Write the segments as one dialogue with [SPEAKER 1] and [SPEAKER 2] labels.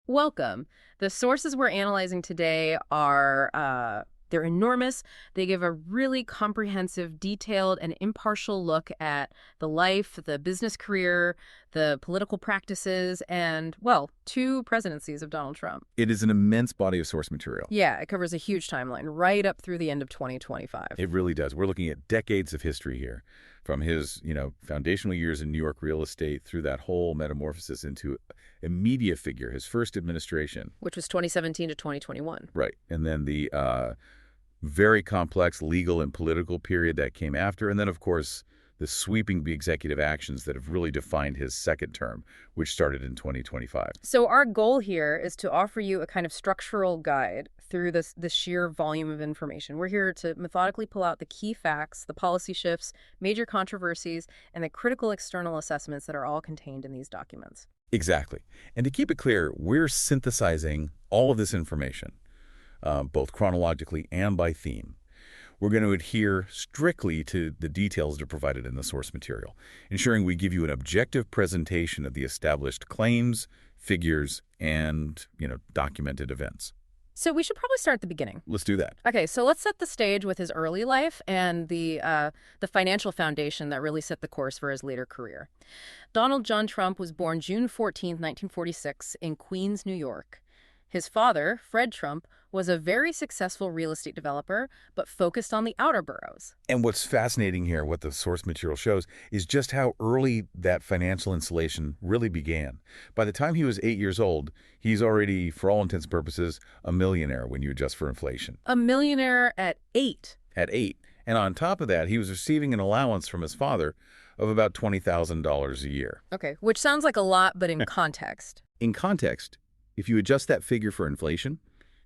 [SPEAKER 1] Welcome. The sources we're analyzing today are they're enormous. They give a really comprehensive, detailed, and impartial look at the life, the business career, the political practices, and, well, two presidencies of Donald Trump.
[SPEAKER 2] It is an immense body of source material.
[SPEAKER 1] Yeah, it covers a huge timeline, right up through the end of 2025.
[SPEAKER 2] It really does. We're looking at decades of history here, from his, foundational years in New York real estate through that whole metamorphosis into a media figure, his first administration.
[SPEAKER 1] Which was 2017 to 2021.
[SPEAKER 2] Right. And then the very complex legal and political period that came after. And then, of course, the sweeping executive actions that have really defined his second term, which started in 2025.
[SPEAKER 1] So our goal here is to offer you a kind of structural guide through the sheer volume of information. We're here to methodically pull out the key facts, the policy shifts, major controversies, and the critical external assessments that are all contained in these documents.
[SPEAKER 2] Exactly. And to keep it clear, we're synthesizing all of this information, both chronologically and by theme. We're going to adhere strictly to the details that are provided in the source material, ensuring we give you an objective presentation of the established claims, figures, and, documented events.
[SPEAKER 1] So we should probably start at the beginning.
[SPEAKER 2] Let's do that.
[SPEAKER 1] Okay, so let's set the stage with his early life and the financial foundation that really set the course for his later career. Donald John Trump was born June 14, 1946, in Queens, New York. His father, Fred Trump, was a very successful real estate developer, but focused on the outer boroughs.
[SPEAKER 2] And what's fascinating here, what the source material shows, is just how early that financial insulation really began. By the time he was 8 years old, he's already, for all intents and purposes, a millionaire when you adjust for inflation.
[SPEAKER 1] A millionaire at 8?
[SPEAKER 2] At 8. And on top of that, he was receiving an allowance from his father of about $20,000 a year.
[SPEAKER 1] Okay, which sounds like a lot, but in context.
[SPEAKER 2] In context, if you adjust that figure for inflation,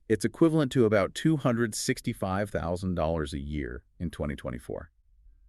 [SPEAKER 2] it's equivalent to about $265,000 a year in 2024.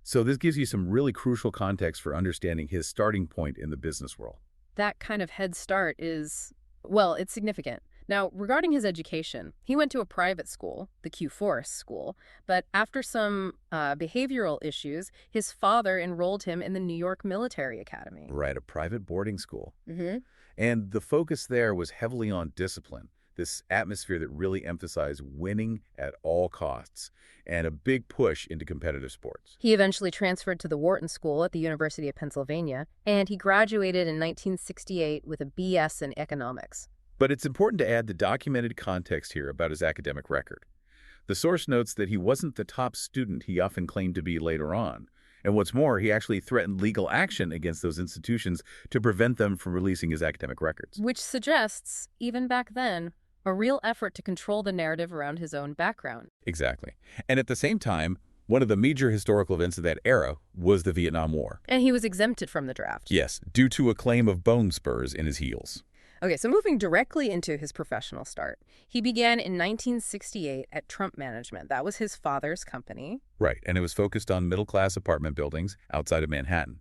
[SPEAKER 2] So this gives you some really crucial context for understanding his starting point in the business world.
[SPEAKER 1] That kind of head start is, well, it's significant. Now, regarding his education, he went to a private school, the Q Forest School, but after some behavioral issues, his father enrolled him in the New York Military Academy.
[SPEAKER 2] Right, a private boarding school.
[SPEAKER 1] Mm-hmm.
[SPEAKER 2] And the focus there was heavily on discipline, this atmosphere that really emphasized winning at all costs, and a big push into competitive sports.
[SPEAKER 1] He eventually transferred to the Wharton School at the University of Pennsylvania, and he graduated in 1968 with a B.S. in economics.
[SPEAKER 2] But it's important to add the documented context here about his academic record. The source notes that he wasn't the top student he often claimed to be later on. And what's more, he actually threatened legal action against those institutions to prevent them from releasing his academic records.
[SPEAKER 1] Which suggests, even back then, a real effort to control the narrative around his own background.
[SPEAKER 2] Exactly. And at the same time, one of the major historical events of that era was the Vietnam War.
[SPEAKER 1] And he was exempted from the draft.
[SPEAKER 2] Yes, due to a claim of bone spurs in his heels.
[SPEAKER 1] Okay, so moving directly into his professional start, he began in 1968 at Trump Management. That was his father's company.
[SPEAKER 2] Right, and it was focused on middle-class apartment buildings outside of Manhattan.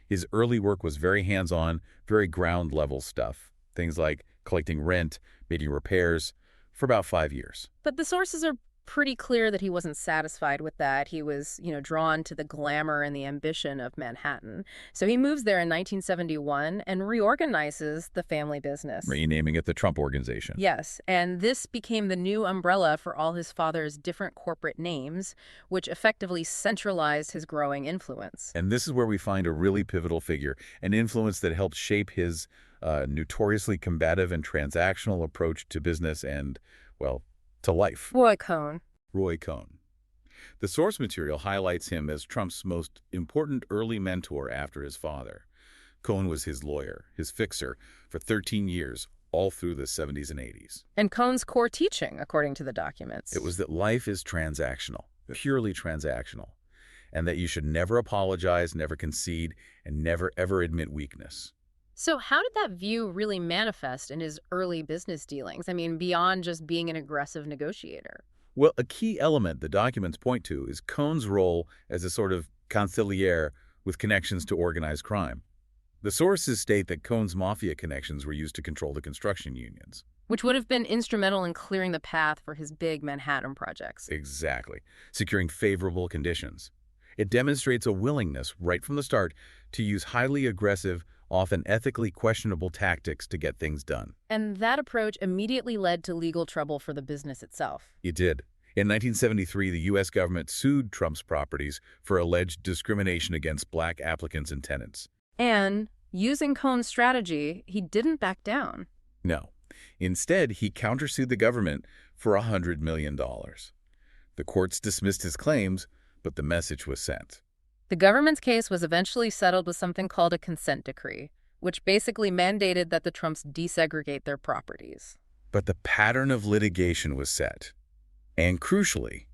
[SPEAKER 2] His early work was very hands-on, very ground-level stuff. Things like collecting rent, making repairs, for about 5 years.
[SPEAKER 1] But the sources are pretty clear that he wasn't satisfied with that. He was, drawn to the glamour and the ambition of Manhattan. So he moves there in 1971 and reorganizes the family business.
[SPEAKER 2] Renaming it the Trump Organization.
[SPEAKER 1] Yes, and this became the new umbrella for all his father's different corporate names, which effectively centralized his growing influence.
[SPEAKER 2] And this is where we find a really pivotal figure, an influence that helped shape his notoriously combative and transactional approach to business and, well, to life.
[SPEAKER 1] Roy Cohn.
[SPEAKER 2] Roy Cohn. The source material highlights him as Trump's most important early mentor after his father. Cohn was his lawyer, his fixer, for 13 years, all through the 70s and 80s.
[SPEAKER 1] And Cohn's core teaching, according to the documents.
[SPEAKER 2] It was that life is transactional, purely transactional, and that you should never apologize, never concede, and never ever admit weakness.
[SPEAKER 1] So how did that view really manifest in his early business dealings? I mean, beyond just being an aggressive negotiator.
[SPEAKER 2] Well, a key element the documents point to is Cohn's role as a sort of consigliere with connections to organized crime. The sources state that Cohn's mafia connections were used to control the construction unions.
[SPEAKER 1] Which would have been instrumental in clearing the path for his big Manhattan projects.
[SPEAKER 2] Exactly. Securing favorable conditions. It demonstrates a willingness right from the start to use highly aggressive, often ethically questionable tactics to get things done.
[SPEAKER 1] And that approach immediately led to legal trouble for the business itself.
[SPEAKER 2] It did. In 1973, the U.S. government sued Trump's properties for alleged discrimination against black applicants and tenants.
[SPEAKER 1] And using Cohn's strategy, he didn't back down.
[SPEAKER 2] No. Instead, he countersued the government for $100 million. The courts dismissed his claims, but the message was sent.
[SPEAKER 1] The government's case was eventually settled with something called a consent decree, which basically mandated that the Trumps desegregate their properties.
[SPEAKER 2] But the pattern of litigation was set. And crucially,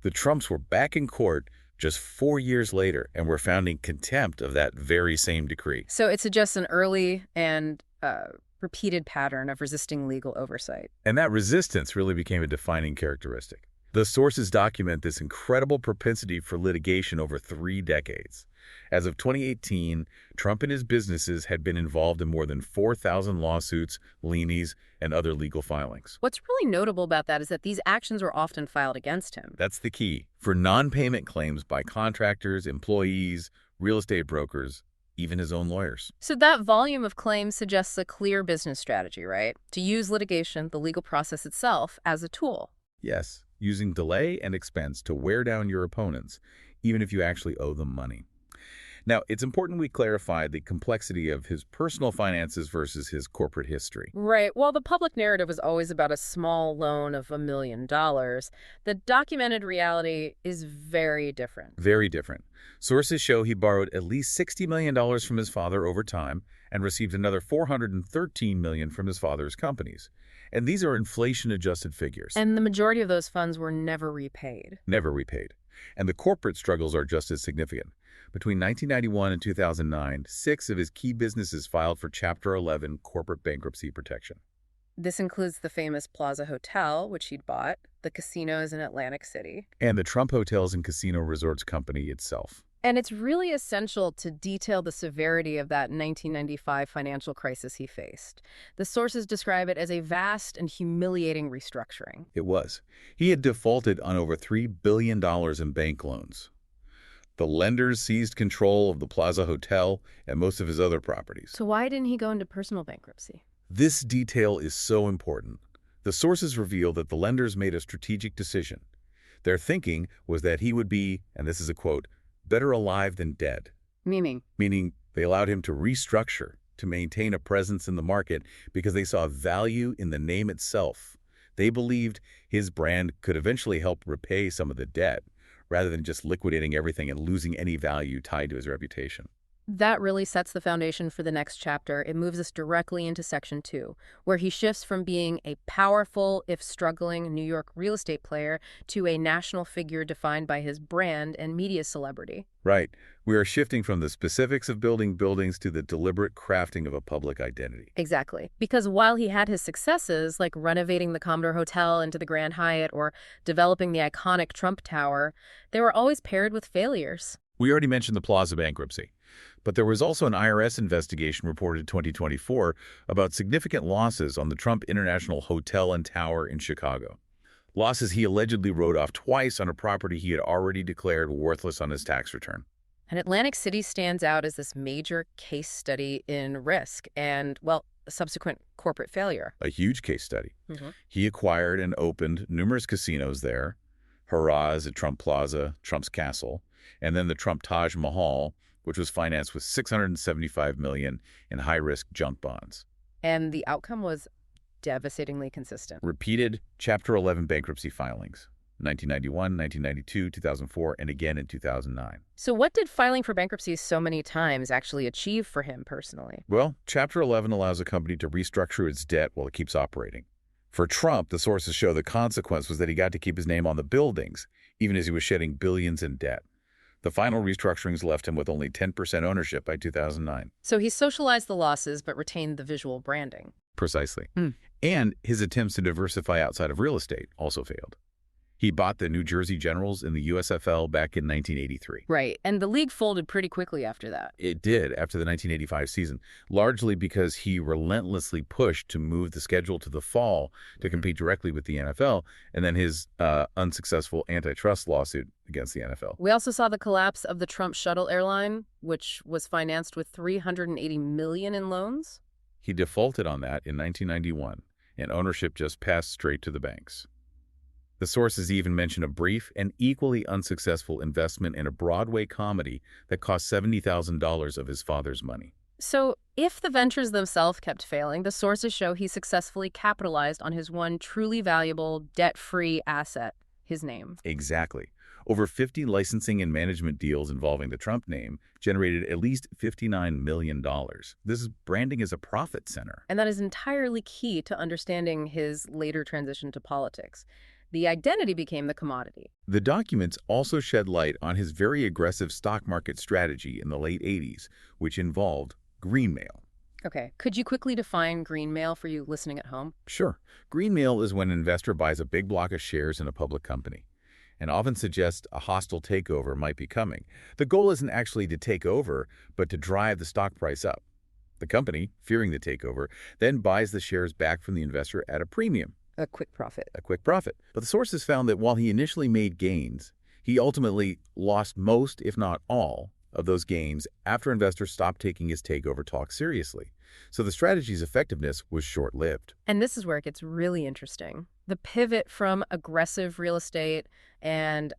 [SPEAKER 2] the Trumps were back in court just 4 years later and were found in contempt of that very same decree.
[SPEAKER 1] So it suggests an early and repeated pattern of resisting legal oversight.
[SPEAKER 2] And that resistance really became a defining characteristic. The sources document this incredible propensity for litigation over 3 decades. As of 2018, Trump and his businesses had been involved in more than 4,000 lawsuits, liens, and other legal filings.
[SPEAKER 1] What's really notable about that is that these actions were often filed against him.
[SPEAKER 2] That's the key. For non-payment claims by contractors, employees, real estate brokers, even his own lawyers.
[SPEAKER 1] So that volume of claims suggests a clear business strategy, right? To use litigation, the legal process itself, as a tool.
[SPEAKER 2] Yes, using delay and expense to wear down your opponents, even if you actually owe them money. Now, it's important we clarify the complexity of his personal finances versus his corporate history.
[SPEAKER 1] Right. While the public narrative was always about a small loan of $1 million, the documented reality is very different.
[SPEAKER 2] Very different. Sources show he borrowed at least $60 million from his father over time and received another $413 million from his father's companies. And these are inflation-adjusted figures.
[SPEAKER 1] And the majority of those funds were never repaid.
[SPEAKER 2] Never repaid. And the corporate struggles are just as significant. Between 1991 and 2009, 6 of his key businesses filed for Chapter 11 corporate bankruptcy protection.
[SPEAKER 1] This includes the famous Plaza Hotel, which he'd bought, the casinos in Atlantic City,
[SPEAKER 2] And the Trump Hotels and Casino Resorts Company itself.
[SPEAKER 1] And it's really essential to detail the severity of that 1995 financial crisis he faced. The sources describe it as a vast and humiliating restructuring.
[SPEAKER 2] It was. He had defaulted on over $3 billion in bank loans. The lenders seized control of the Plaza Hotel and most of his other properties.
[SPEAKER 1] So why didn't he go into personal bankruptcy?
[SPEAKER 2] This detail is so important. The sources reveal that the lenders made a strategic decision. Their thinking was that he would be, and this is a quote, better alive than dead.
[SPEAKER 1] Meaning?
[SPEAKER 2] Meaning they allowed him to restructure, to maintain a presence in the market because they saw value in the name itself. They believed his brand could eventually help repay some of the debt, rather than just liquidating everything and losing any value tied to his reputation.
[SPEAKER 1] That really sets the foundation for the next chapter. It moves us directly into Section 2, where he shifts from being a powerful, if struggling, New York real estate player to a national figure defined by his brand and media celebrity.
[SPEAKER 2] Right. We are shifting from the specifics of building buildings to the deliberate crafting of a public identity.
[SPEAKER 1] Exactly. Because while he had his successes, like renovating the Commodore Hotel into the Grand Hyatt or developing the iconic Trump Tower, they were always paired with failures.
[SPEAKER 2] We already mentioned the Plaza bankruptcy. But there was also an IRS investigation reported in 2024 about significant losses on the Trump International Hotel and Tower in Chicago. Losses he allegedly wrote off twice on a property he had already declared worthless on his tax return.
[SPEAKER 1] And Atlantic City stands out as this major case study in risk and, well, subsequent corporate failure.
[SPEAKER 2] A huge case study. He acquired and opened numerous casinos there, Harrah's at Trump Plaza, Trump's Castle, and then the Trump Taj Mahal, which was financed with $675 million in high-risk junk bonds.
[SPEAKER 1] And the outcome was devastatingly consistent.
[SPEAKER 2] Repeated Chapter 11 bankruptcy filings, 1991, 1992, 2004, and again in 2009.
[SPEAKER 1] So what did filing for bankruptcy so many times actually achieve for him personally?
[SPEAKER 2] Well, Chapter 11 allows a company to restructure its debt while it keeps operating. For Trump, the sources show the consequence was that he got to keep his name on the buildings, even as he was shedding billions in debt. The final restructurings left him with only 10% ownership by 2009.
[SPEAKER 1] So he socialized the losses but retained the visual branding.
[SPEAKER 2] Precisely. And his attempts to diversify outside of real estate also failed. He bought the New Jersey Generals in the USFL back in 1983.
[SPEAKER 1] Right, and the league folded pretty quickly after that.
[SPEAKER 2] It did after the 1985 season, largely because he relentlessly pushed to move the schedule to the fall to compete directly with the NFL, and then his unsuccessful antitrust lawsuit against the NFL.
[SPEAKER 1] We also saw the collapse of the Trump shuttle airline, which was financed with $380 million in loans.
[SPEAKER 2] He defaulted on that in 1991, and ownership just passed straight to the banks. The sources even mention a brief and equally unsuccessful investment in a Broadway comedy that cost $70,000 of his father's money.
[SPEAKER 1] So, if the ventures themselves kept failing, the sources show he successfully capitalized on his one truly valuable, debt-free asset, his name.
[SPEAKER 2] Exactly. Over 50 licensing and management deals involving the Trump name generated at least $59 million. This is branding as a profit center.
[SPEAKER 1] And that is entirely key to understanding his later transition to politics. The identity became the commodity.
[SPEAKER 2] The documents also shed light on his very aggressive stock market strategy in the late 80s, which involved greenmail.
[SPEAKER 1] Okay, could you quickly define greenmail for you listening at home?
[SPEAKER 2] Sure. Greenmail is when an investor buys a big block of shares in a public company and often suggests a hostile takeover might be coming. The goal isn't actually to take over, but to drive the stock price up. The company, fearing the takeover, then buys the shares back from the investor at a premium.
[SPEAKER 1] A quick profit.
[SPEAKER 2] A quick profit. But the sources found that while he initially made gains, he ultimately lost most, if not all, of those gains after investors stopped taking his takeover talk seriously. So the strategy's effectiveness was short-lived.
[SPEAKER 1] And this is where it gets really interesting. The pivot from aggressive real estate and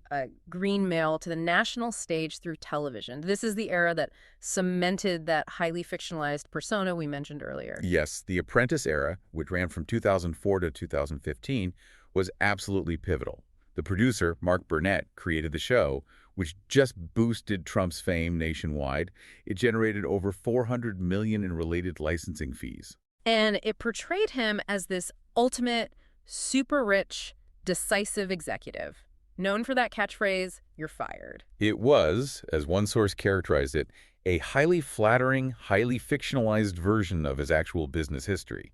[SPEAKER 1] greenmail to the national stage through television. This is the era that cemented that highly fictionalized persona we mentioned earlier.
[SPEAKER 2] Yes, the Apprentice era, which ran from 2004 to 2015, was absolutely pivotal. The producer, Mark Burnett, created the show, which just boosted Trump's fame nationwide. It generated over $400 million in related licensing fees.
[SPEAKER 1] And it portrayed him as this ultimate, super rich, decisive executive. Known for that catchphrase, "You're fired."
[SPEAKER 2] It was, as one source characterized it, a highly flattering, highly fictionalized version of his actual business history.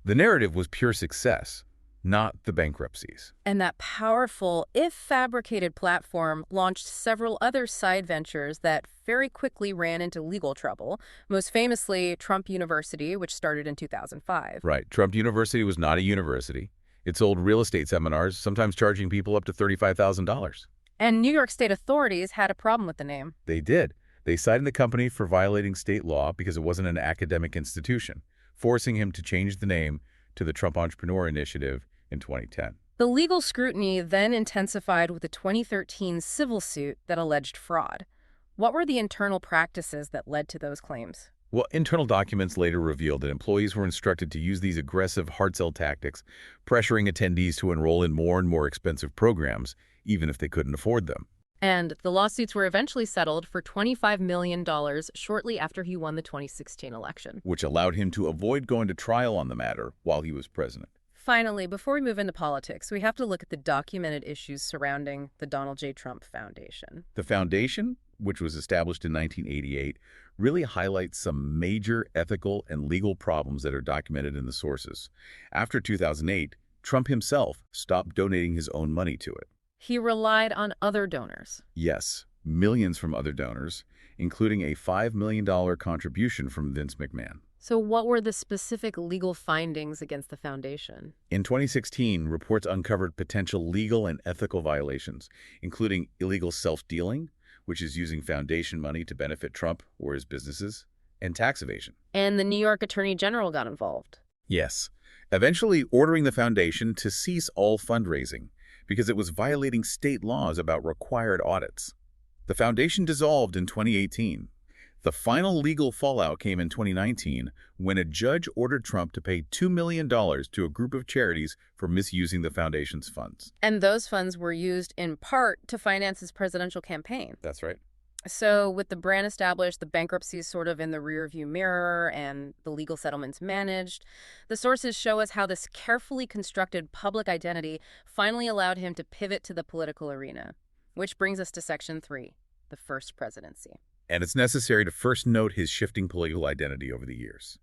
[SPEAKER 2] The narrative was pure success, not the bankruptcies.
[SPEAKER 1] And that powerful, if fabricated platform launched several other side ventures that very quickly ran into legal trouble, most famously Trump University, which started in 2005.
[SPEAKER 2] Right. Trump University was not a university. It sold real estate seminars, sometimes charging people up to $35,000.
[SPEAKER 1] And New York state authorities had a problem with the name.
[SPEAKER 2] They did. They cited the company for violating state law because it wasn't an academic institution, forcing him to change the name to the Trump Entrepreneur Initiative in 2010.
[SPEAKER 1] The legal scrutiny then intensified with a 2013 civil suit that alleged fraud. What were the internal practices that led to those claims?
[SPEAKER 2] Well, internal documents later revealed that employees were instructed to use these aggressive hard sell tactics, pressuring attendees to enroll in more and more expensive programs, even if they couldn't afford them.
[SPEAKER 1] And the lawsuits were eventually settled for $25 million shortly after he won the 2016 election.
[SPEAKER 2] Which allowed him to avoid going to trial on the matter while he was president.
[SPEAKER 1] Finally, before we move into politics, we have to look at the documented issues surrounding the Donald J. Trump Foundation.
[SPEAKER 2] The foundation, which was established in 1988, really highlights some major ethical and legal problems that are documented in the sources. After 2008, Trump himself stopped donating his own money to it.
[SPEAKER 1] He relied on other donors.
[SPEAKER 2] Yes, millions from other donors, including a $5 million contribution from Vince McMahon.
[SPEAKER 1] So what were the specific legal findings against the foundation?
[SPEAKER 2] In 2016, reports uncovered potential legal and ethical violations, including illegal self-dealing, which is using foundation money to benefit Trump or his businesses, and tax evasion.
[SPEAKER 1] And the New York Attorney General got involved.
[SPEAKER 2] Yes, eventually ordering the foundation to cease all fundraising because it was violating state laws about required audits. The foundation dissolved in 2018. The final legal fallout came in 2019 when a judge ordered Trump to pay $2 million to a group of charities for misusing the foundation's funds.
[SPEAKER 1] And those funds were used in part to finance his presidential campaign.
[SPEAKER 2] That's right.
[SPEAKER 1] So with the brand established, the bankruptcy is sort of in the rearview mirror, and the legal settlements managed, the sources show us how this carefully constructed public identity finally allowed him to pivot to the political arena. Which brings us to Section 3, the first presidency.
[SPEAKER 2] And it's necessary to first note his shifting political identity over the years.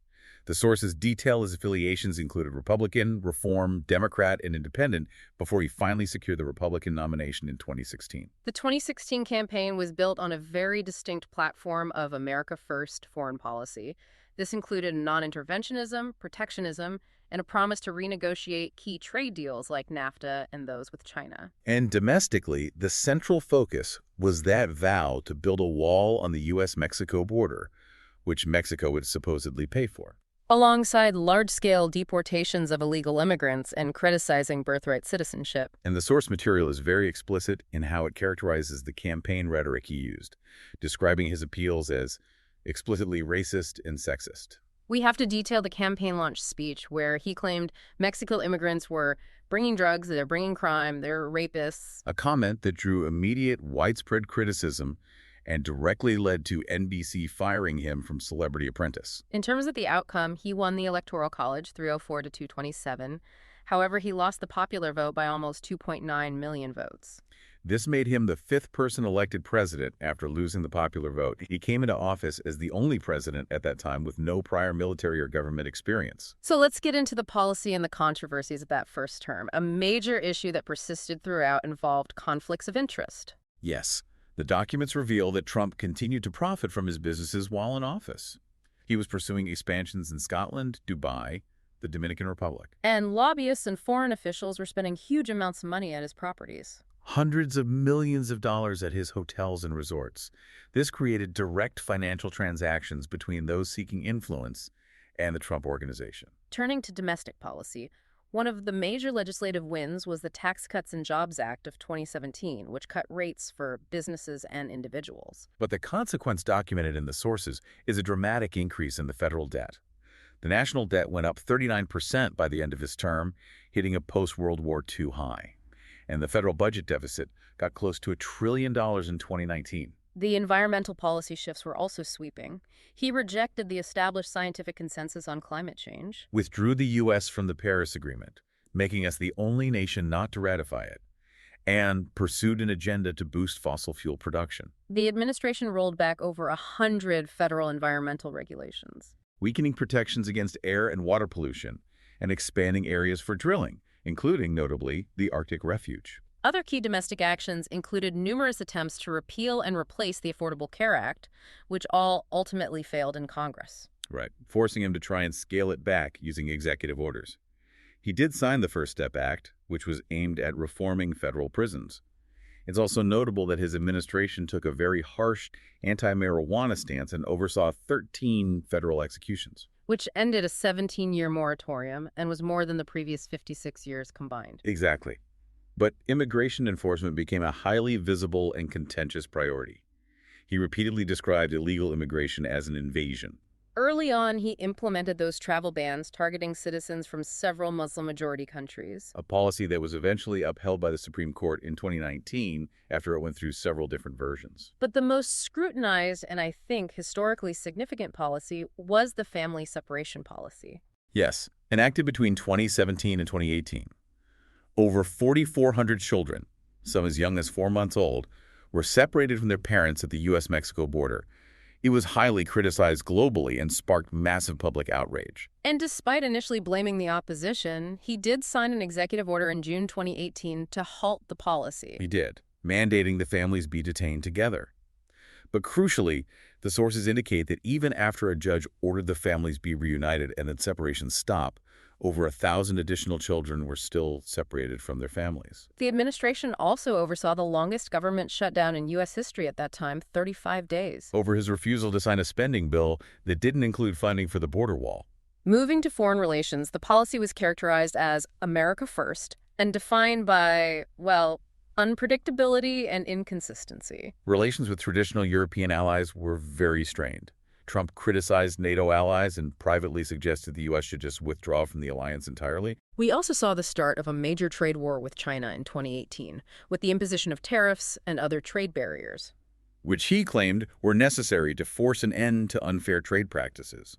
[SPEAKER 2] The sources detail his affiliations included Republican, Reform, Democrat, and Independent before he finally secured the Republican nomination in 2016.
[SPEAKER 1] The 2016 campaign was built on a very distinct platform of America First foreign policy. This included non-interventionism, protectionism, and a promise to renegotiate key trade deals like NAFTA and those with China.
[SPEAKER 2] And domestically, the central focus was that vow to build a wall on the U.S.-Mexico border, which Mexico would supposedly pay for.
[SPEAKER 1] Alongside large-scale deportations of illegal immigrants and criticizing birthright citizenship.
[SPEAKER 2] And the source material is very explicit in how it characterizes the campaign rhetoric he used, describing his appeals as explicitly racist and sexist.
[SPEAKER 1] We have to detail the campaign launch speech where he claimed Mexican immigrants were bringing drugs, they're bringing crime, they're rapists.
[SPEAKER 2] A comment that drew immediate, widespread criticism and directly led to NBC firing him from Celebrity Apprentice.
[SPEAKER 1] In terms of the outcome, he won the Electoral College 304 to 227. However, he lost the popular vote by almost 2.9 million votes.
[SPEAKER 2] This made him the fifth person elected president after losing the popular vote. He came into office as the only president at that time with no prior military or government experience.
[SPEAKER 1] So let's get into the policy and the controversies of that first term. A major issue that persisted throughout involved conflicts of interest.
[SPEAKER 2] Yes, the documents reveal that Trump continued to profit from his businesses while in office. He was pursuing expansions in Scotland, Dubai, the Dominican Republic.
[SPEAKER 1] And lobbyists and foreign officials were spending huge amounts of money at his properties.
[SPEAKER 2] Hundreds of millions of dollars at his hotels and resorts. This created direct financial transactions between those seeking influence and the Trump organization.
[SPEAKER 1] Turning to domestic policy, one of the major legislative wins was the Tax Cuts and Jobs Act of 2017, which cut rates for businesses and individuals.
[SPEAKER 2] But the consequence documented in the sources is a dramatic increase in the federal debt. The national debt went up 39% by the end of his term, hitting a post-World War II high. And the federal budget deficit got close to $1 trillion in 2019.
[SPEAKER 1] The environmental policy shifts were also sweeping. He rejected the established scientific consensus on climate change,
[SPEAKER 2] Withdrew the U.S. from the Paris Agreement, making us the only nation not to ratify it, and pursued an agenda to boost fossil fuel production,
[SPEAKER 1] the administration rolled back over 100 federal environmental regulations.
[SPEAKER 2] weakening protections against air and water pollution, and expanding areas for drilling, including, notably, the Arctic Refuge.
[SPEAKER 1] Other key domestic actions included numerous attempts to repeal and replace the Affordable Care Act, which all ultimately failed in Congress.
[SPEAKER 2] Right, forcing him to try and scale it back using executive orders. He did sign the First Step Act, which was aimed at reforming federal prisons. It's also notable that his administration took a very harsh anti-marijuana stance and oversaw 13 federal executions.
[SPEAKER 1] Which ended a 17-year moratorium and was more than the previous 56 years combined.
[SPEAKER 2] Exactly. But immigration enforcement became a highly visible and contentious priority. He repeatedly described illegal immigration as an invasion.
[SPEAKER 1] Early on, he implemented those travel bans targeting citizens from several Muslim-majority countries.
[SPEAKER 2] A policy that was eventually upheld by the Supreme Court in 2019 after it went through several different versions.
[SPEAKER 1] But the most scrutinized and I think historically significant policy was the family separation policy.
[SPEAKER 2] Yes, enacted between 2017 and 2018. Over 4,400 children, some as young as 4 months old, were separated from their parents at the U.S.-Mexico border. It was highly criticized globally and sparked massive public outrage.
[SPEAKER 1] And despite initially blaming the opposition, he did sign an executive order in June 2018 to halt the policy.
[SPEAKER 2] He did, mandating the families be detained together. But crucially, the sources indicate that even after a judge ordered the families be reunited and then separations stop, over 1,000 additional children were still separated from their families.
[SPEAKER 1] The administration also oversaw the longest government shutdown in U.S. history at that time, 35 days.
[SPEAKER 2] Over his refusal to sign a spending bill that didn't include funding for the border wall.
[SPEAKER 1] Moving to foreign relations, the policy was characterized as America First and defined by, well, unpredictability and inconsistency.
[SPEAKER 2] Relations with traditional European allies were very strained. Trump criticized NATO allies and privately suggested the U.S. should just withdraw from the alliance entirely.
[SPEAKER 1] We also saw the start of a major trade war with China in 2018, with the imposition of tariffs and other trade barriers,
[SPEAKER 2] which he claimed were necessary to force an end to unfair trade practices.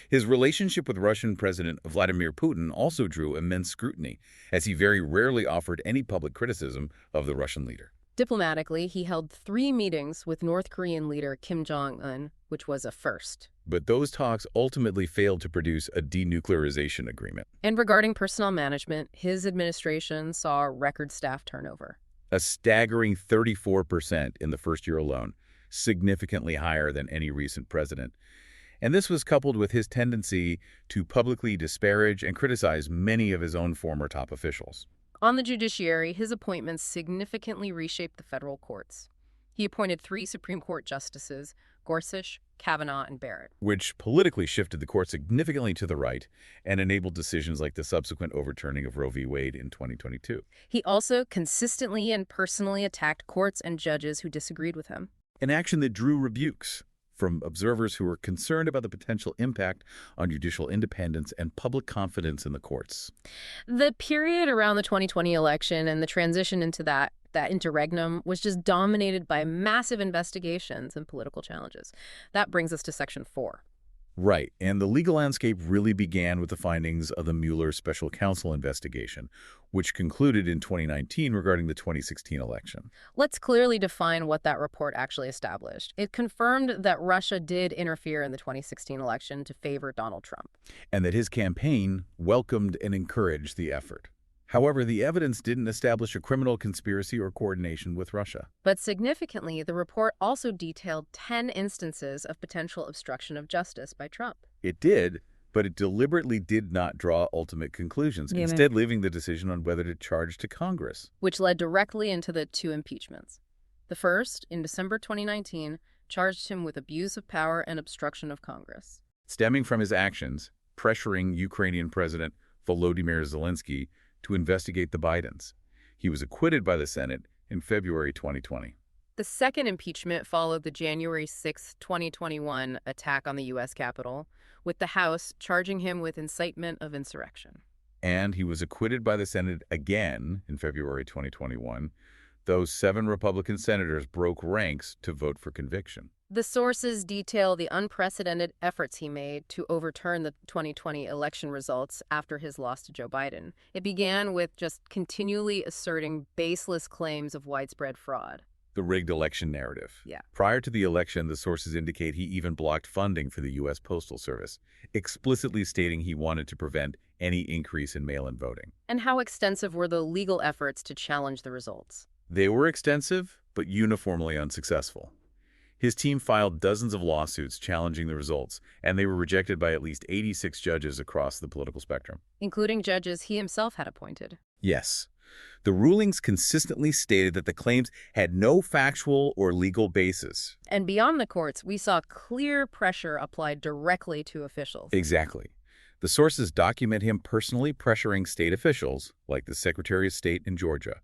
[SPEAKER 2] His relationship with Russian President Vladimir Putin also drew immense scrutiny, as he very rarely offered any public criticism of the Russian leader.
[SPEAKER 1] Diplomatically, he held 3 meetings with North Korean leader Kim Jong-un, which was a first.
[SPEAKER 2] But those talks ultimately failed to produce a denuclearization agreement.
[SPEAKER 1] And regarding personnel management, his administration saw record staff turnover.
[SPEAKER 2] A staggering 34% in the first year alone, significantly higher than any recent president. And this was coupled with his tendency to publicly disparage and criticize many of his own former top officials.
[SPEAKER 1] On the judiciary, his appointments significantly reshaped the federal courts. He appointed 3 Supreme Court justices, Gorsuch, Kavanaugh, and Barrett.
[SPEAKER 2] Which politically shifted the court significantly to the right and enabled decisions like the subsequent overturning of Roe v. Wade in 2022.
[SPEAKER 1] He also consistently and personally attacked courts and judges who disagreed with him.
[SPEAKER 2] An action that drew rebukes from observers who were concerned about the potential impact on judicial independence and public confidence in the courts.
[SPEAKER 1] The period around the 2020 election and the transition into that interregnum was just dominated by massive investigations and political challenges. That brings us to Section 4.
[SPEAKER 2] Right, and the legal landscape really began with the findings of the Mueller Special Counsel investigation, which concluded in 2019 regarding the 2016 election.
[SPEAKER 1] Let's clearly define what that report actually established. It confirmed that Russia did interfere in the 2016 election to favor Donald Trump.
[SPEAKER 2] And that his campaign welcomed and encouraged the effort. However, the evidence didn't establish a criminal conspiracy or coordination with Russia.
[SPEAKER 1] But significantly, the report also detailed 10 instances of potential obstruction of justice by Trump.
[SPEAKER 2] It did, but it deliberately did not draw ultimate conclusions, instead leaving the decision on whether to charge to Congress.
[SPEAKER 1] Which led directly into the 2 impeachments. The first, in December 2019, charged him with abuse of power and obstruction of Congress.
[SPEAKER 2] Stemming from his actions, pressuring Ukrainian President Volodymyr Zelensky to investigate the Bidens. He was acquitted by the Senate in February 2020.
[SPEAKER 1] The second impeachment followed the January 6, 2021 attack on the U.S. Capitol, with the House charging him with incitement of insurrection.
[SPEAKER 2] And he was acquitted by the Senate again in February 2021. Those 7 Republican senators broke ranks to vote for conviction.
[SPEAKER 1] The sources detail the unprecedented efforts he made to overturn the 2020 election results after his loss to Joe Biden. It began with just continually asserting baseless claims of widespread fraud.
[SPEAKER 2] The rigged election narrative.
[SPEAKER 1] Yeah.
[SPEAKER 2] Prior to the election, the sources indicate he even blocked funding for the U.S. Postal Service, explicitly stating he wanted to prevent any increase in mail-in voting.
[SPEAKER 1] And how extensive were the legal efforts to challenge the results?
[SPEAKER 2] They were extensive, but uniformly unsuccessful. His team filed dozens of lawsuits challenging the results, and they were rejected by at least 86 judges across the political spectrum.
[SPEAKER 1] Including judges he himself had appointed.
[SPEAKER 2] Yes. The rulings consistently stated that the claims had no factual or legal basis.
[SPEAKER 1] And beyond the courts, we saw clear pressure applied directly to officials.
[SPEAKER 2] Exactly. The sources document him personally pressuring state officials, like the Secretary of State in Georgia,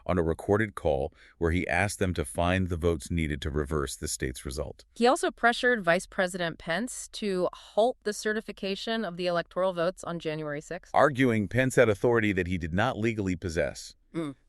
[SPEAKER 2] on a recorded call where he asked them to find the votes needed to reverse the state's result.
[SPEAKER 1] He also pressured Vice President Pence to halt the certification of the electoral votes on January 6th.
[SPEAKER 2] Arguing Pence had authority that he did not legally possess.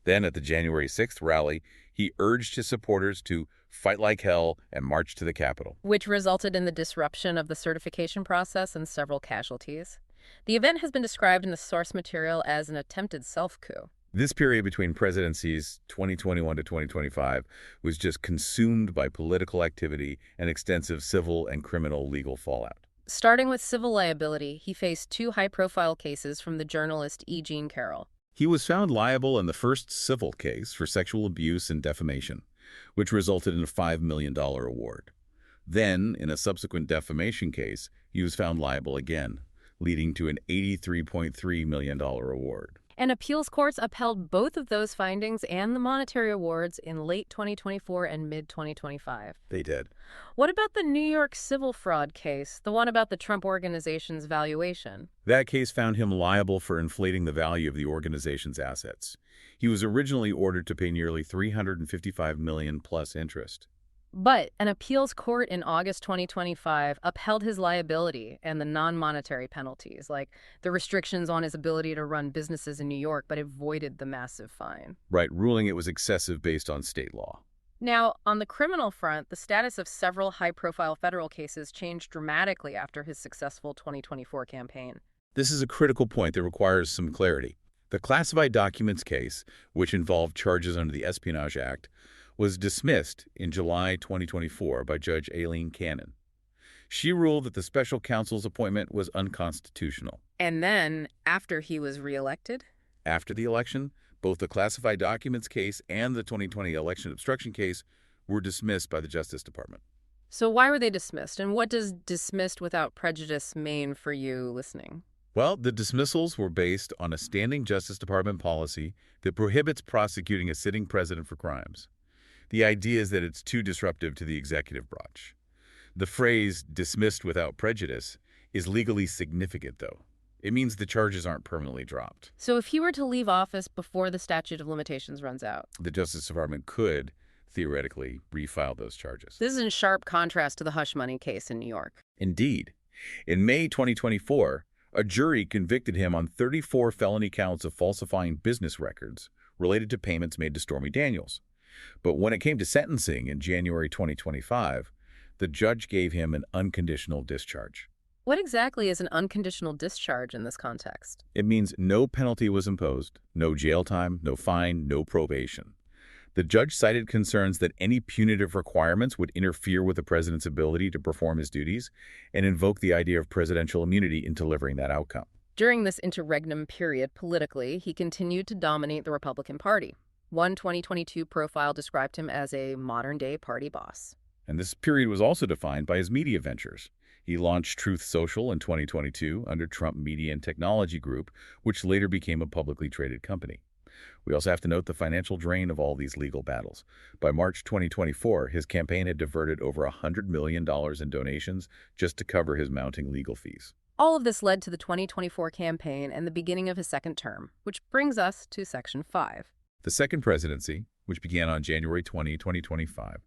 [SPEAKER 2] Then at the January 6th rally, he urged his supporters to fight like hell and march to the Capitol.
[SPEAKER 1] Which resulted in the disruption of the certification process and several casualties. The event has been described in the source material as an attempted self-coup.
[SPEAKER 2] This period between presidencies, 2021 to 2025, was just consumed by political activity and extensive civil and criminal legal fallout.
[SPEAKER 1] Starting with civil liability, he faced 2 high-profile cases from the journalist E. Jean Carroll.
[SPEAKER 2] He was found liable in the first civil case for sexual abuse and defamation, which resulted in a $5 million award. Then, in a subsequent defamation case, he was found liable again, leading to an $83.3 million award.
[SPEAKER 1] And appeals courts upheld both of those findings and the monetary awards in late 2024 and mid-2025.
[SPEAKER 2] They did.
[SPEAKER 1] What about the New York civil fraud case, the one about the Trump Organization's valuation?
[SPEAKER 2] That case found him liable for inflating the value of the organization's assets. He was originally ordered to pay nearly $355 million plus interest.
[SPEAKER 1] But an appeals court in August 2025 upheld his liability and the non-monetary penalties, like the restrictions on his ability to run businesses in New York, but avoided the massive fine.
[SPEAKER 2] Right, ruling it was excessive based on state law.
[SPEAKER 1] Now, on the criminal front, the status of several high-profile federal cases changed dramatically after his successful 2024 campaign.
[SPEAKER 2] This is a critical point that requires some clarity. The classified documents case, which involved charges under the Espionage Act, was dismissed in July 2024 by Judge Aileen Cannon. She ruled that the special counsel's appointment was unconstitutional.
[SPEAKER 1] And then, after he was reelected?
[SPEAKER 2] After the election, both the classified documents case and the 2020 election obstruction case were dismissed by the Justice Department.
[SPEAKER 1] So why were they dismissed? And what does dismissed without prejudice mean for you listening?
[SPEAKER 2] Well, the dismissals were based on a standing Justice Department policy that prohibits prosecuting a sitting president for crimes. The idea is that it's too disruptive to the executive branch. The phrase dismissed without prejudice is legally significant, though. It means the charges aren't permanently dropped.
[SPEAKER 1] So if he were to leave office before the statute of limitations runs out?
[SPEAKER 2] The Justice Department could, theoretically, refile those charges.
[SPEAKER 1] This is in sharp contrast to the hush money case in New York.
[SPEAKER 2] Indeed. In May 2024, a jury convicted him on 34 felony counts of falsifying business records related to payments made to Stormy Daniels. But when it came to sentencing in January 2025, the judge gave him an unconditional discharge.
[SPEAKER 1] What exactly is an unconditional discharge in this context?
[SPEAKER 2] It means no penalty was imposed, no jail time, no fine, no probation. The judge cited concerns that any punitive requirements would interfere with the president's ability to perform his duties and invoke the idea of presidential immunity in delivering that outcome.
[SPEAKER 1] During this interregnum period politically, he continued to dominate the Republican Party. One 2022 profile described him as a modern-day party boss.
[SPEAKER 2] And this period was also defined by his media ventures. He launched Truth Social in 2022 under Trump Media and Technology Group, which later became a publicly traded company. We also have to note the financial drain of all these legal battles. By March 2024, his campaign had diverted over $100 million in donations just to cover his mounting legal fees.
[SPEAKER 1] All of this led to the 2024 campaign and the beginning of his second term, which brings us to Section 5.
[SPEAKER 2] The second presidency, which began on January 20, 2025,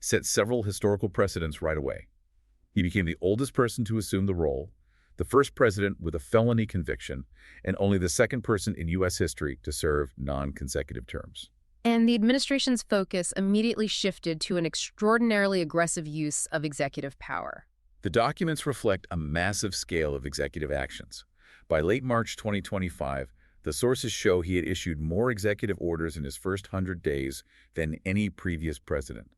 [SPEAKER 2] set several historical precedents right away. He became the oldest person to assume the role, the first president with a felony conviction, and only the second person in U.S. history to serve non-consecutive terms.
[SPEAKER 1] And the administration's focus immediately shifted to an extraordinarily aggressive use of executive power.
[SPEAKER 2] The documents reflect a massive scale of executive actions. By late March 2025, the sources show he had issued more executive orders in his first 100 days than any previous president.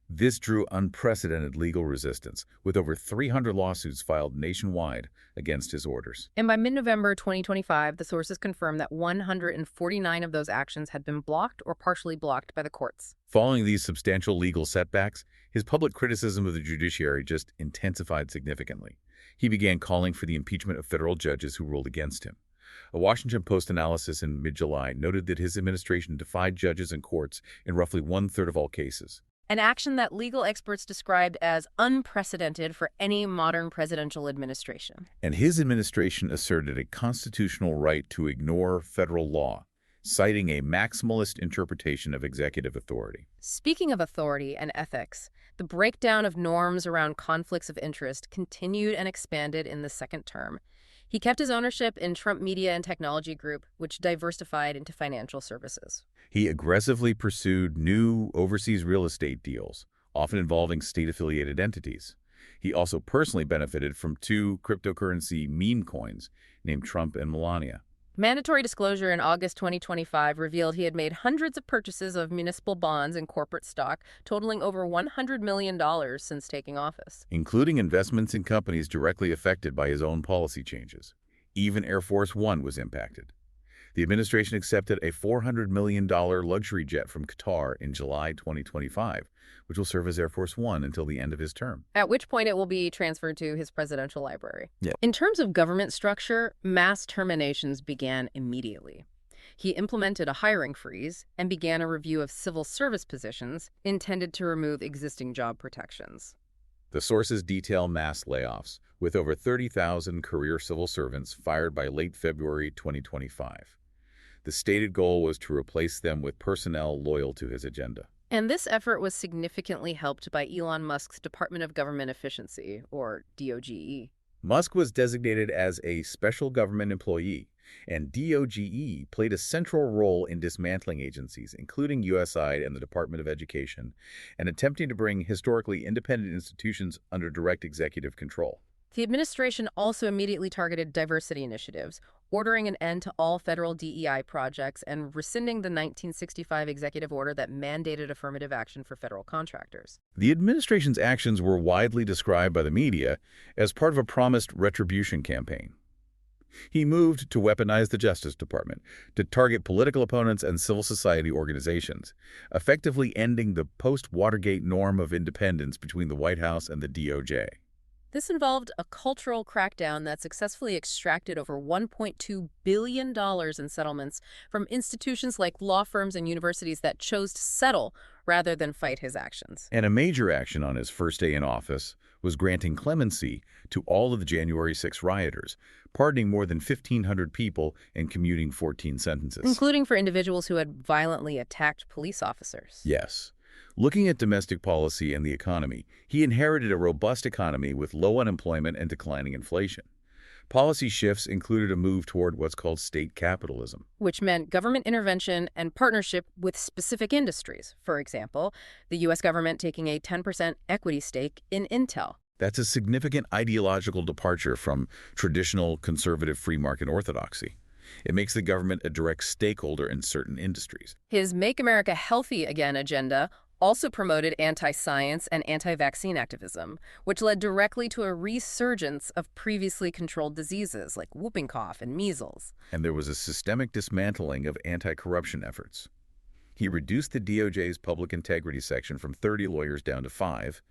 [SPEAKER 2] This drew unprecedented legal resistance, with over 300 lawsuits filed nationwide against his orders.
[SPEAKER 1] And by mid-November 2025, the sources confirmed that 149 of those actions had been blocked or partially blocked by the courts.
[SPEAKER 2] Following these substantial legal setbacks, his public criticism of the judiciary just intensified significantly. He began calling for the impeachment of federal judges who ruled against him. A Washington Post analysis in mid-July noted that his administration defied judges and courts in roughly one-third of all cases.
[SPEAKER 1] An action that legal experts described as unprecedented for any modern presidential administration.
[SPEAKER 2] And his administration asserted a constitutional right to ignore federal law, citing a maximalist interpretation of executive authority.
[SPEAKER 1] Speaking of authority and ethics, the breakdown of norms around conflicts of interest continued and expanded in the second term. He kept his ownership in Trump Media and Technology Group, which diversified into financial services.
[SPEAKER 2] He aggressively pursued new overseas real estate deals, often involving state-affiliated entities. He also personally benefited from two cryptocurrency meme coins named Trump and Melania.
[SPEAKER 1] Mandatory disclosure in August 2025 revealed he had made hundreds of purchases of municipal bonds and corporate stock, totaling over $100 million since taking office.
[SPEAKER 2] Including investments in companies directly affected by his own policy changes. Even Air Force One was impacted. The administration accepted a $400 million luxury jet from Qatar in July 2025, which will serve as Air Force One until the end of his term.
[SPEAKER 1] At which point it will be transferred to his presidential library.
[SPEAKER 2] Yep.
[SPEAKER 1] In terms of government structure, mass terminations began immediately. He implemented a hiring freeze and began a review of civil service positions intended to remove existing job protections.
[SPEAKER 2] The sources detail mass layoffs, with over 30,000 career civil servants fired by late February 2025. The stated goal was to replace them with personnel loyal to his agenda.
[SPEAKER 1] And this effort was significantly helped by Elon Musk's Department of Government Efficiency, or DOGE.
[SPEAKER 2] Musk was designated as a special government employee, and DOGE played a central role in dismantling agencies, including USAID and the Department of Education, and attempting to bring historically independent institutions under direct executive control.
[SPEAKER 1] The administration also immediately targeted diversity initiatives, ordering an end to all federal DEI projects and rescinding the 1965 executive order that mandated affirmative action for federal contractors.
[SPEAKER 2] The administration's actions were widely described by the media as part of a promised retribution campaign. He moved to weaponize the Justice Department, to target political opponents and civil society organizations, effectively ending the post-Watergate norm of independence between the White House and the DOJ.
[SPEAKER 1] This involved a cultural crackdown that successfully extracted over $1.2 billion in settlements from institutions like law firms and universities that chose to settle rather than fight his actions.
[SPEAKER 2] And a major action on his first day in office was granting clemency to all of the January 6 rioters, pardoning more than 1,500 people and commuting 14 sentences.
[SPEAKER 1] Including for individuals who had violently attacked police officers.
[SPEAKER 2] Yes. Looking at domestic policy and the economy, he inherited a robust economy with low unemployment and declining inflation. Policy shifts included a move toward what's called state capitalism,
[SPEAKER 1] Which meant government intervention and partnership with specific industries. For example, the U.S. government taking a 10% equity stake in Intel.
[SPEAKER 2] That's a significant ideological departure from traditional conservative free market orthodoxy. It makes the government a direct stakeholder in certain industries.
[SPEAKER 1] His Make America Healthy Again agenda also promoted anti-science and anti-vaccine activism, which led directly to a resurgence of previously controlled diseases like whooping cough and measles.
[SPEAKER 2] And there was a systemic dismantling of anti-corruption efforts. He reduced the DOJ's public integrity section from 30 lawyers down to 5,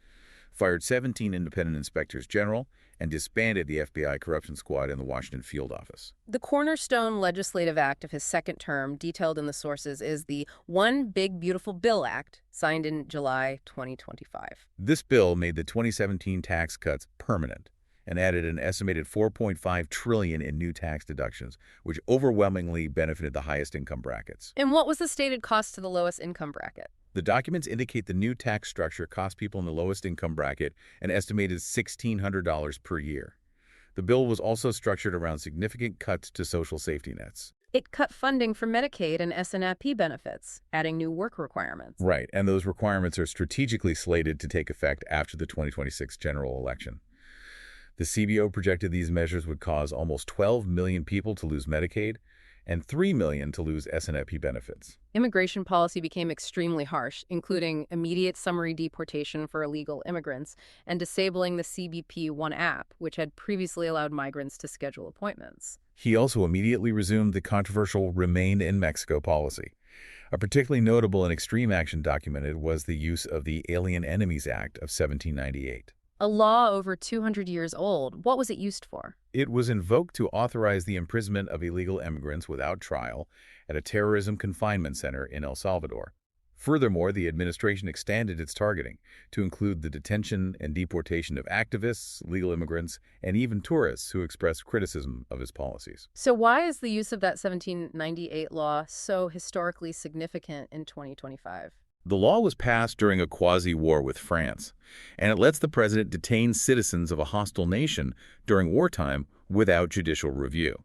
[SPEAKER 2] fired 17 independent inspectors general, and disbanded the FBI corruption squad in the Washington field office.
[SPEAKER 1] The cornerstone legislative act of his second term, detailed in the sources, is the One Big Beautiful Bill Act, signed in July 2025.
[SPEAKER 2] This bill made the 2017 tax cuts permanent and added an estimated $4.5 trillion in new tax deductions, which overwhelmingly benefited the highest income brackets.
[SPEAKER 1] And what was the stated cost to the lowest income bracket?
[SPEAKER 2] The documents indicate the new tax structure cost people in the lowest income bracket an estimated $1,600 per year. The bill was also structured around significant cuts to social safety nets.
[SPEAKER 1] It cut funding for Medicaid and SNAP benefits, adding new work requirements.
[SPEAKER 2] Right, and those requirements are strategically slated to take effect after the 2026 general election. The CBO projected these measures would cause almost 12 million people to lose Medicaid and 3 million to lose SNAP benefits.
[SPEAKER 1] Immigration policy became extremely harsh, including immediate summary deportation for illegal immigrants and disabling the CBP One app, which had previously allowed migrants to schedule appointments.
[SPEAKER 2] He also immediately resumed the controversial Remain in Mexico policy. A particularly notable and extreme action documented was the use of the Alien Enemies Act of 1798.
[SPEAKER 1] A law over 200 years old. What was it used for?
[SPEAKER 2] It was invoked to authorize the imprisonment of illegal immigrants without trial at a terrorism confinement center in El Salvador. Furthermore, the administration extended its targeting to include the detention and deportation of activists, legal immigrants, and even tourists who expressed criticism of his policies.
[SPEAKER 1] So why is the use of that 1798 law so historically significant in 2025?
[SPEAKER 2] The law was passed during a quasi-war with France, and it lets the president detain citizens of a hostile nation during wartime without judicial review.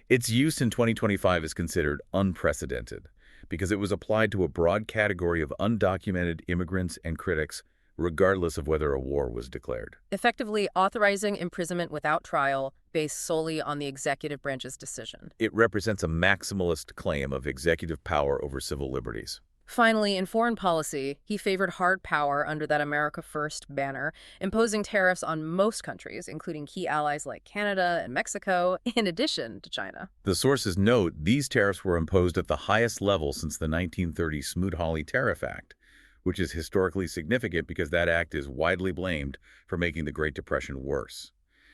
[SPEAKER 2] Its use in 2025 is considered unprecedented because it was applied to a broad category of undocumented immigrants and critics, regardless of whether a war was declared.
[SPEAKER 1] Effectively authorizing imprisonment without trial based solely on the executive branch's decision.
[SPEAKER 2] It represents a maximalist claim of executive power over civil liberties.
[SPEAKER 1] Finally, in foreign policy, he favored hard power under that America First banner, imposing tariffs on most countries, including key allies like Canada and Mexico, in addition to China.
[SPEAKER 2] The sources note these tariffs were imposed at the highest level since the 1930 Smoot-Hawley Tariff Act, which is historically significant because that act is widely blamed for making the Great Depression worse.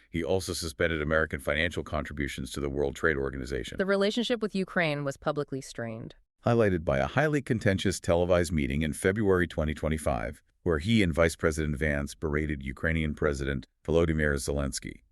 [SPEAKER 2] He also suspended American financial contributions to the World Trade Organization.
[SPEAKER 1] The relationship with Ukraine was publicly strained.
[SPEAKER 2] Highlighted by a highly contentious televised meeting in February 2025, where he and Vice President Vance berated Ukrainian President Volodymyr Zelensky.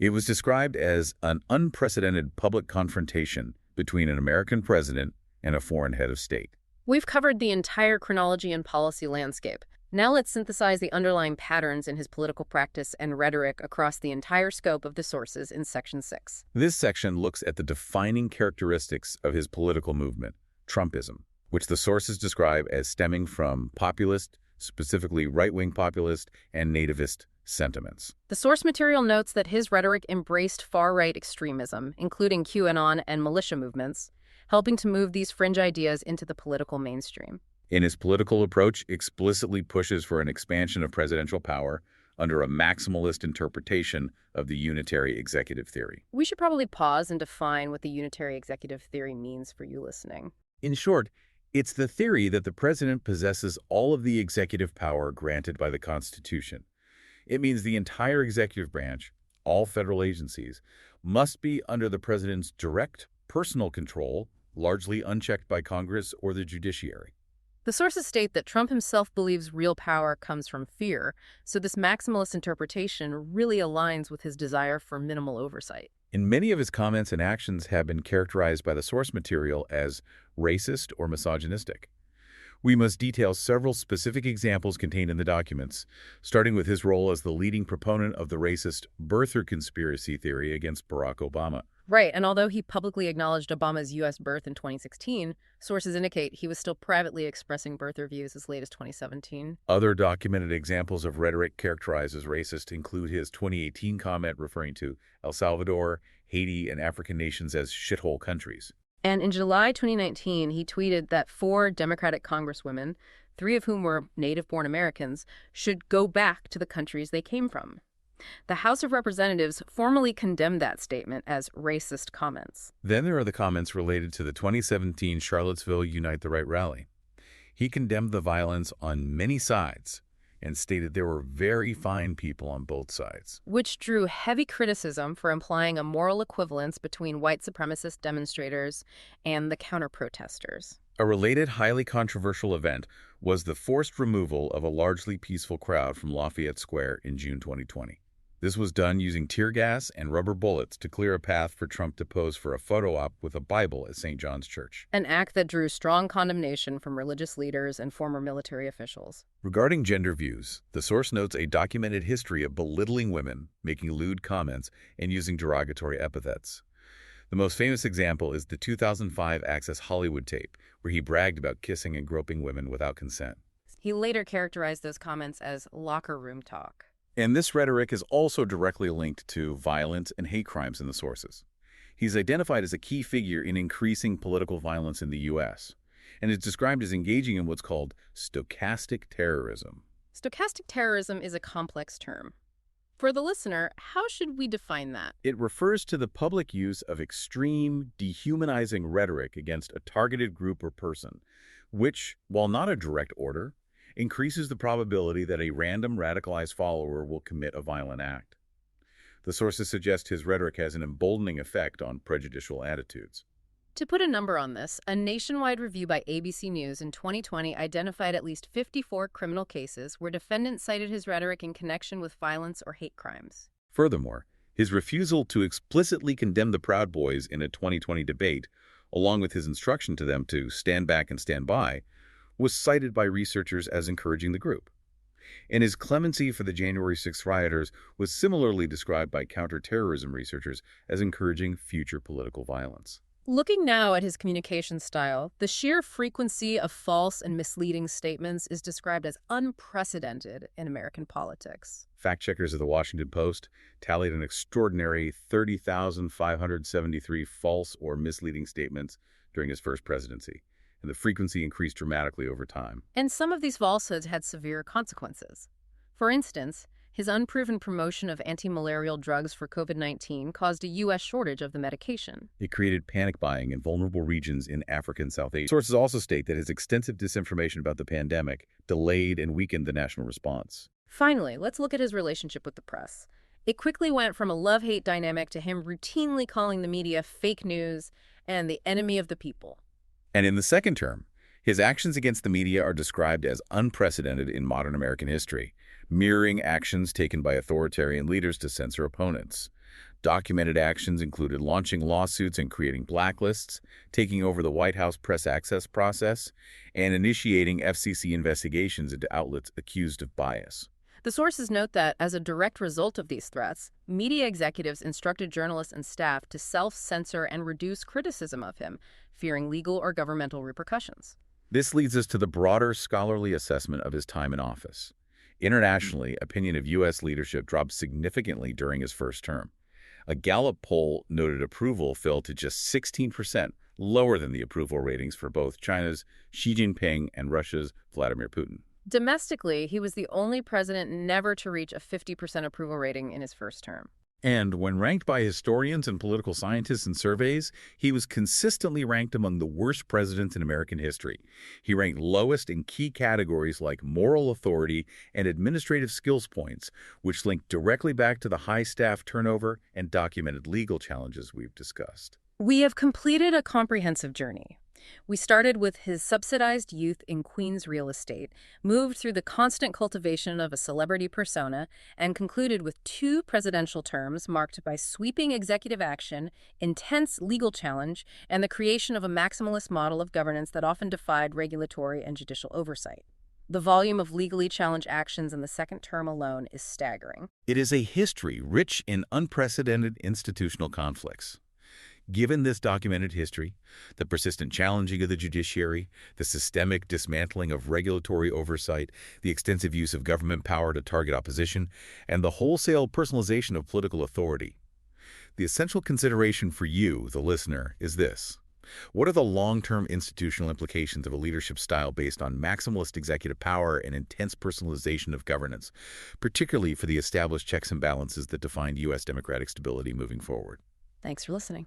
[SPEAKER 2] It was described as an unprecedented public confrontation between an American president and a foreign head of state.
[SPEAKER 1] We've covered the entire chronology and policy landscape. Now let's synthesize the underlying patterns in his political practice and rhetoric across the entire scope of the sources in Section 6.
[SPEAKER 2] This section looks at the defining characteristics of his political movement, Trumpism, which the sources describe as stemming from populist, specifically right-wing populist, and nativist sentiments.
[SPEAKER 1] The source material notes that his rhetoric embraced far-right extremism, including QAnon and militia movements, helping to move these fringe ideas into the political mainstream.
[SPEAKER 2] In his political approach, explicitly pushes for an expansion of presidential power under a maximalist interpretation of the unitary executive theory.
[SPEAKER 1] We should probably pause and define what the unitary executive theory means for you listening.
[SPEAKER 2] In short, it's the theory that the president possesses all of the executive power granted by the Constitution. It means the entire executive branch, all federal agencies, must be under the president's direct personal control, largely unchecked by Congress or the judiciary.
[SPEAKER 1] The sources state that Trump himself believes real power comes from fear, so this maximalist interpretation really aligns with his desire for minimal oversight.
[SPEAKER 2] And many of his comments and actions have been characterized by the source material as racist or misogynistic. We must detail several specific examples contained in the documents, starting with his role as the leading proponent of the racist birther conspiracy theory against Barack Obama.
[SPEAKER 1] Right, and although he publicly acknowledged Obama's U.S. birth in 2016, sources indicate he was still privately expressing birther views as late as 2017.
[SPEAKER 2] Other documented examples of rhetoric characterized as racist include his 2018 comment referring to El Salvador, Haiti, and African nations as shithole countries.
[SPEAKER 1] And in July 2019, he tweeted that 4 Democratic congresswomen, 3 of whom were native-born Americans, should go back to the countries they came from. The House of Representatives formally condemned that statement as racist comments.
[SPEAKER 2] Then there are the comments related to the 2017 Charlottesville Unite the Right rally. He condemned the violence on many sides and stated there were very fine people on both sides,
[SPEAKER 1] which drew heavy criticism for implying a moral equivalence between white supremacist demonstrators and the counter-protesters.
[SPEAKER 2] A related highly controversial event was the forced removal of a largely peaceful crowd from Lafayette Square in June 2020. This was done using tear gas and rubber bullets to clear a path for Trump to pose for a photo op with a Bible at St. John's Church.
[SPEAKER 1] An act that drew strong condemnation from religious leaders and former military officials.
[SPEAKER 2] Regarding gender views, the source notes a documented history of belittling women, making lewd comments, and using derogatory epithets. The most famous example is the 2005 Access Hollywood tape, where he bragged about kissing and groping women without consent.
[SPEAKER 1] He later characterized those comments as locker room talk.
[SPEAKER 2] And this rhetoric is also directly linked to violence and hate crimes in the sources. He's identified as a key figure in increasing political violence in the U.S., and is described as engaging in what's called stochastic terrorism.
[SPEAKER 1] Stochastic terrorism is a complex term. For the listener, how should we define that?
[SPEAKER 2] It refers to the public use of extreme, dehumanizing rhetoric against a targeted group or person, which, while not a direct order, increases the probability that a random radicalized follower will commit a violent act. The sources suggest his rhetoric has an emboldening effect on prejudicial attitudes.
[SPEAKER 1] To put a number on this, a nationwide review by ABC News in 2020 identified at least 54 criminal cases where defendants cited his rhetoric in connection with violence or hate crimes.
[SPEAKER 2] Furthermore, his refusal to explicitly condemn the Proud Boys in a 2020 debate, along with his instruction to them to stand back and stand by, was cited by researchers as encouraging the group. And his clemency for the January 6th rioters was similarly described by counterterrorism researchers as encouraging future political violence.
[SPEAKER 1] Looking now at his communication style, the sheer frequency of false and misleading statements is described as unprecedented in American politics.
[SPEAKER 2] Fact-checkers of the Washington Post tallied an extraordinary 30,573 false or misleading statements during his first presidency, and the frequency increased dramatically over time.
[SPEAKER 1] And some of these falsehoods had severe consequences. For instance, his unproven promotion of anti-malarial drugs for COVID-19 caused a U.S. shortage of the medication.
[SPEAKER 2] It created panic buying in vulnerable regions in Africa and South Asia. Sources also state that his extensive disinformation about the pandemic delayed and weakened the national response.
[SPEAKER 1] Finally, let's look at his relationship with the press. It quickly went from a love-hate dynamic to him routinely calling the media fake news and the enemy of the people.
[SPEAKER 2] And in the second term, his actions against the media are described as unprecedented in modern American history, mirroring actions taken by authoritarian leaders to censor opponents. Documented actions included launching lawsuits and creating blacklists, taking over the White House press access process, and initiating FCC investigations into outlets accused of bias.
[SPEAKER 1] The sources note that, as a direct result of these threats, media executives instructed journalists and staff to self-censor and reduce criticism of him, fearing legal or governmental repercussions.
[SPEAKER 2] This leads us to the broader scholarly assessment of his time in office. Internationally, opinion of U.S. leadership dropped significantly during his first term. A Gallup poll noted approval fell to just 16%, lower than the approval ratings for both China's Xi Jinping and Russia's Vladimir Putin.
[SPEAKER 1] Domestically, he was the only president never to reach a 50% approval rating in his first term.
[SPEAKER 2] And when ranked by historians and political scientists in surveys, he was consistently ranked among the worst presidents in American history. He ranked lowest in key categories like moral authority and administrative skills points, which linked directly back to the high staff turnover and documented legal challenges we've discussed.
[SPEAKER 1] We have completed a comprehensive journey. We started with his subsidized youth in Queens real estate, moved through the constant cultivation of a celebrity persona, and concluded with 2 presidential terms marked by sweeping executive action, intense legal challenge, and the creation of a maximalist model of governance that often defied regulatory and judicial oversight. The volume of legally challenged actions in the second term alone is staggering.
[SPEAKER 2] It is a history rich in unprecedented institutional conflicts. Given this documented history, the persistent challenging of the judiciary, the systemic dismantling of regulatory oversight, the extensive use of government power to target opposition, and the wholesale personalization of political authority, the essential consideration for you, the listener, is this. What are the long-term institutional implications of a leadership style based on maximalist executive power and intense personalization of governance, particularly for the established checks and balances that define U.S. democratic stability moving forward?
[SPEAKER 1] Thanks for listening.